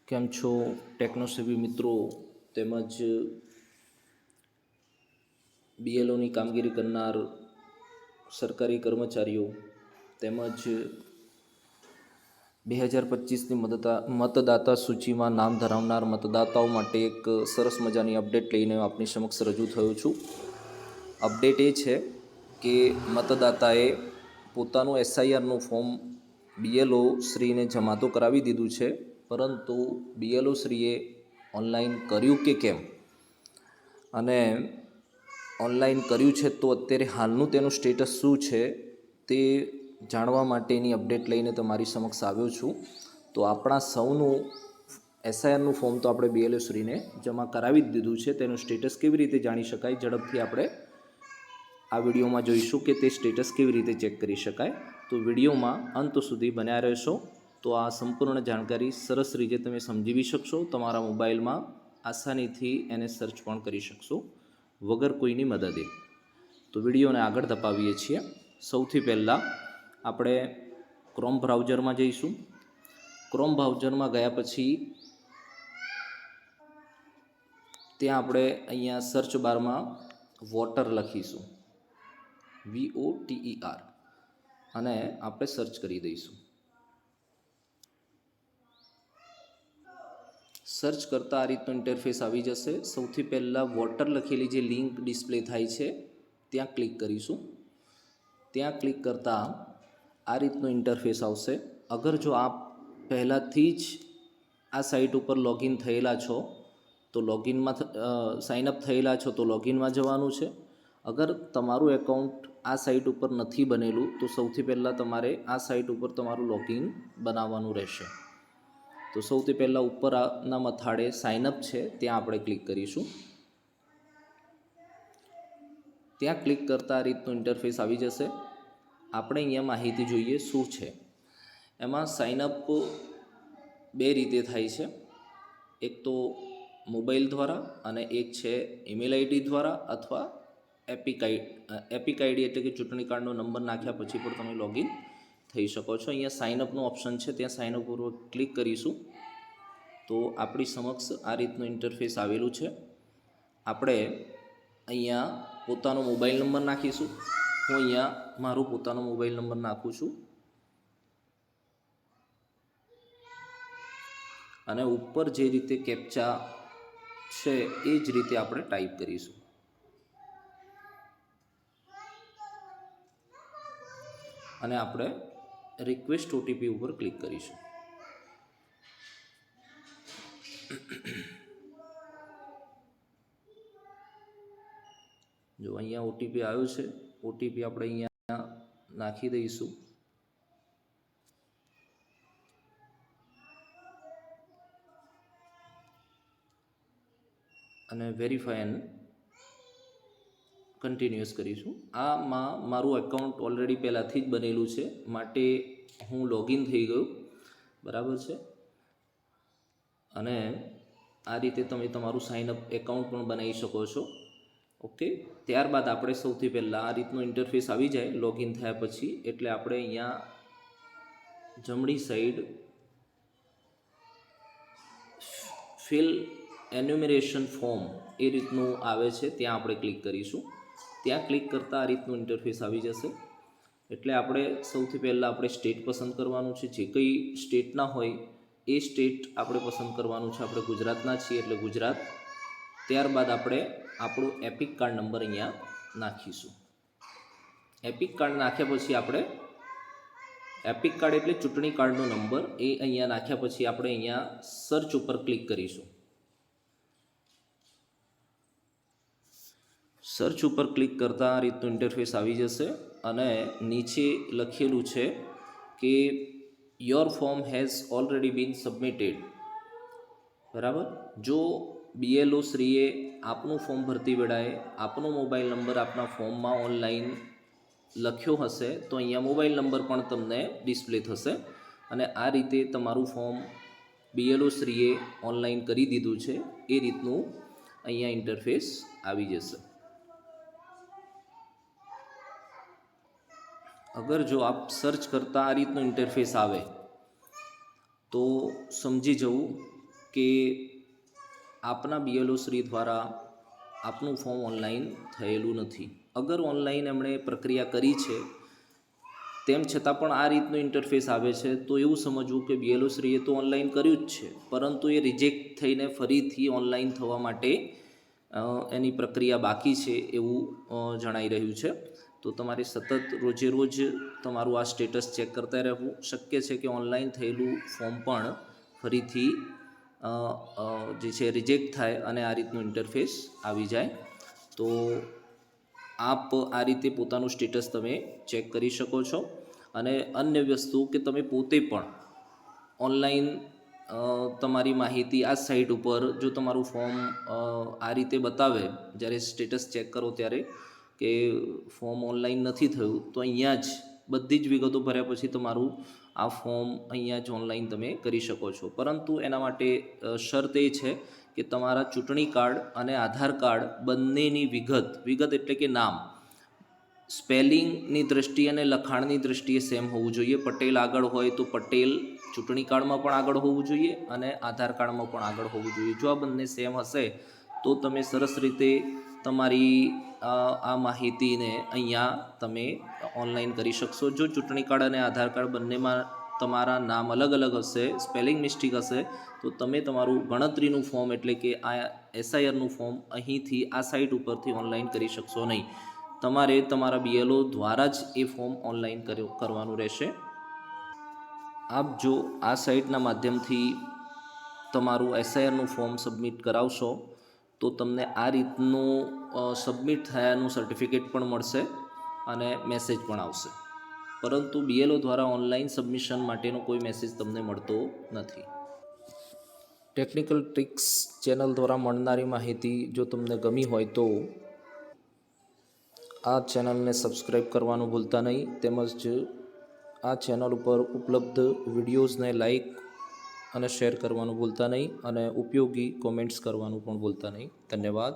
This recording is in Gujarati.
કેમ છો ટેકનોસેવી મિત્રો તેમજ બીએલઓની કામગીરી કરનાર સરકારી કર્મચારીઓ તેમજ 2025ની મતદાતા સૂચિમાં નામ ધરાવનાર મતદાતાઓ માટે એક સરસ મજાની અપડેટ લઈને આપની સમક્ષ રજૂ થયો છું. અપડેટ એ છે કે મતદાતાએ પોતાનું એસઆઈઆરનું ફોર્મ બીએલઓ શ્રીને જમા તો કરાવી દીધું છે, પરંતુ બીએલઓ શ્રીએ ઓનલાઈન કર્યું કે કેમ અને ઓનલાઈન કર્યું છે તો અત્યારે હાલનું તેનું સ્ટેટસ શું છે તે જાણવા માટેની અપડેટ લઈને તમારી સમક્ષ આવ્યો છું. તો આપણા સૌનું એસઆઈઆરનું ફોર્મ તો આપણે બીએલઓ શ્રીને જમા કરાવી જ દીધું છે. તેનું સ્ટેટસ કેવી રીતે જાણી શકાય, ઝડપથી આપણે આ વિડીયોમાં જોઈશું કે તે સ્ટેટસ કેવી રીતે ચેક કરી શકાય. તો વિડીયોમાં અંત સુધી બન્યા રહેશો તો આ સંપૂર્ણ જાણકારી સરસ રીતે તમે સમજી બી શકશો. તમારા મોબાઈલમાં આસાનીથી એને સર્ચ પણ કરી શકશો વગર કોઈની મદદે. તો વિડીયોને આગળ ધપાવીએ છીએ. સૌથી પહેલાં આપણે ક્રોમ બ્રાઉઝરમાં જઈશું. ક્રોમ બ્રાઉઝરમાં ગયા પછી ત્યાં આપણે અહીંયા સર્ચ બારમાં વોટર લખીશું, VOTER, અને આપણે સર્ચ કરી દઈશું. સર્ચ કરતાં આ રીતનું ઇન્ટરફેસ આવી જશે. સૌથી પહેલાં વોટર લખેલી જે લિંક ડિસ્પ્લે થાય છે ત્યાં ક્લિક કરીશું. ત્યાં ક્લિક કરતાં આ રીતનું ઇન્ટરફેસ આવશે. અગર જો આપ પહેલાંથી જ આ સાઇટ ઉપર લોગિન થયેલા છો તો લોગિનમાં સાઇનઅપ થયેલા છો તો લોગિનમાં જવાનું છે. અગર તમારું એકાઉન્ટ આ સાઇટ ઉપર નથી બનેલું તો સૌથી પહેલાં તમારે આ સાઇટ ઉપર તમારું લોગિન બનાવવાનું રહેશે. તો સૌથી પહેલાં ઉપરના મથાળે સાઇનઅપ છે ત્યાં આપણે ક્લિક કરીશું. ત્યાં ક્લિક કરતાં આ રીતનું ઇન્ટરફેસ આવી જશે. આપણે અહીંયા માહિતી જોઈએ શું છે. એમાં સાઇનઅપ બે રીતે થાય છે, એક તો મોબાઈલ દ્વારા અને એક છે ઈમેલ આઈડી દ્વારા અથવા એપિક આઈડી એટલે કે ચૂંટણી કાર્ડનો નંબર નાખ્યા પછી પણ તમે લોગિન થઈ શકો છો. અહીંયા સાઇનઅપનું ઓપ્શન છે ત્યાં સાઇનઅપ ઉપર ક્લિક કરીશું તો આપણી સમક્ષ આ રીતનું ઇન્ટરફેસ આવેલું છે. આપણે અહીંયા પોતાનો મોબાઈલ નંબર નાખીશું. હું અહીંયા મારો પોતાનો મોબાઈલ નંબર નાખું છું અને ઉપર જે રીતે કેપ્ચા છે એ જ રીતે આપણે ટાઈપ કરીશું. અને આપણે રિક્વેસ્ટ ઓટીપી ઉપર ક્લિક કરીશું. જો અહીંયા ઓટીપી આવ્યો છે, ઓટીપી આપણે અહીંયા નાખી દઈશું. અને વેરીફાઈ એન્ડ કન્ટિન્યુઅસ કરીશું. આમાં મારું એકાઉન્ટ ઓલરેડી પહેલાંથી જ બનેલું છે માટે હું લોગિન થઈ ગયું, બરાબર છે. અને આ રીતે તમે તમારું સાઇનઅપ એકાઉન્ટ પણ બનાવી શકો છો. ઓકે, ત્યારબાદ આપણે સૌથી પહેલાં આ રીતનું ઇન્ટરફેસ આવી જાય લોગિન થયા પછી, એટલે આપણે અહીંયા જમણી સાઈડ ફિલ એન્યુમરેશન ફોર્મ એ રીતનું આવે છે ત્યાં આપણે ક્લિક કરીશું. ત્યાં ક્લિક કરતાં આ રીતનું ઇન્ટરફેસ આવી જશે. એટલે આપણે સૌથી પહેલાં આપણે સ્ટેટ પસંદ કરવાનું છે. જે કંઈ સ્ટેટના હોય એ સ્ટેટ આપણે પસંદ કરવાનું છે. આપણે ગુજરાતના છીએ એટલે ગુજરાત. ત્યારબાદ આપણે આપણું એપિક કાર્ડ નંબર અહીંયા નાખીશું. એપિક કાર્ડ નાખ્યા પછી આપણે એપિક કાર્ડ એટલે ચૂંટણી કાર્ડનો નંબર એ અહીંયા નાખ્યા પછી આપણે અહીંયા સર્ચ ઉપર ક્લિક કરીશું. સર્ચ ઉપર ક્લિક કરતાં આ રીતનું ઇન્ટરફેસ આવી જશે અને નીચે લખેલું છે કે your form has already been submitted, બરાબર. જો બીએલઓ શ્રીએ આપનું ફોર્મ ભરતી વેળાએ આપનો મોબાઈલ નંબર આપના ફોર્મમાં ઓનલાઈન લખ્યો હશે તો અહીંયા મોબાઈલ નંબર પણ તમને ડિસ્પ્લે થશે અને આ રીતે તમારું ફોર્મ બીએલઓ શ્રીએ ઓનલાઈન કરી દીધું છે એ રીતનું અહીંયા ઇન્ટરફેસ આવી જશે. અગર જો આપ સર્ચ કરતાં આ રીતનું ઇન્ટરફેસ આવે તો સમજી જવું કે આપના BLO શ્રી દ્વારા આપનું ફોર્મ ઓનલાઈન થયેલું નથી. અગર ઓનલાઈન એમણે પ્રક્રિયા કરી છે તેમ છતાં પણ આ રીતનું ઇન્ટરફેસ આવે છે, તો એવું સમજવું કે BLO શ્રીએ તો ઓનલાઈન કર્યું જ છે, પરંતુ એ રિજેક્ટ થઈને ફરીથી ઓનલાઈન થવા માટે એની પ્રક્રિયા બાકી છે એવું જણાઈ રહ્યું છે. તો તમારે સતત રોજે રોજ તમારું આ સ્ટેટસ ચેક કરતા રહેવું. શક્ય છે કે ઓનલાઈન થયેલું ફોર્મ પણ ફરીથી જે છે રિજેક્ટ થાય અને આ રીતનું ઇન્ટરફેસ આવી જાય. તો આપ આ રીતે પોતાનું સ્ટેટસ તમે ચેક કરી શકો છો. અને અન્ય વસ્તુ કે તમે પોતે પણ ઓનલાઈન તમારી માહિતી આ સાઇટ ઉપર જો તમારું ફોર્મ આ રીતે બતાવે જ્યારે સ્ટેટસ ચેક કરો ત્યારે કે ફોર્મ ઓનલાઈન નથી થયું, તો અહીંયા જ બધી જ વિગતો ભર્યા પછી તમારું આ ફોર્મ અહીંયા જ ઓનલાઈન તમે કરી શકો છો. પરંતુ એના માટે શરત એ છે કે તમારા ચૂંટણી કાર્ડ અને આધાર કાર્ડ બંનેની વિગત એટલે કે નામ સ્પેલિંગની દ્રષ્ટિએ અને લખાણની દ્રષ્ટિએ સેમ હોવું જોઈએ. પટેલ આગળ હોય તો પટેલ ચૂંટણી કાર્ડમાં પણ આગળ હોવું જોઈએ અને આધાર કાર્ડમાં પણ આગળ હોવું જોઈએ. જો આ બંને સેમ હશે તો તમે સરસ રીતે તમારી આ માહિતીને અહીંયા તમે ઓનલાઈન કરી શકશો. જો ચૂંટણી કાર્ડ અને આધાર કાર્ડ બંનેમાં તમારા નામ અલગ અલગ હશે, સ્પેલિંગ મિસ્ટેક હશે, તો તમે તમારું ગણતરીનું ફોર્મ એટલે કે આ SIRનું ફોર્મ અહીંથી આ સાઇટ ઉપરથી ઓનલાઈન કરી શકશો નહીં. તમારે તમારા BLO દ્વારા જ એ ફોર્મ ઓનલાઈન કરવાનું રહેશે. આપ જો આ સાઇટના માધ્યમથી તમારું SIRનું ફોર્મ સબમિટ કરાવશો તો તમને આ રીતનું સબમિટ થયાનું સર્ટિફિકેટ પણ મળશે અને મેસેજ પણ આવશે. પરંતુ BLO દ્વારા ઓનલાઈન સબમિશન માટેનો કોઈ મેસેજ તમને મળતો નથી. ટેકનિકલ ટ્રિક્સ ચેનલ દ્વારા મળનારી માહિતી જો તમને ગમી હોય તો આ ચેનલને સબસ્ક્રાઈબ કરવાનું ભૂલતા નહીં. તેમજ આ ચેનલ ઉપર ઉપલબ્ધ વિડીયોઝને લાઈક અને શેર કરવાનું ભૂલતા નહીં અને ઉપયોગી કોમેન્ટ્સ કરવાનું પણ ભૂલતા નહીં. ધન્યવાદ.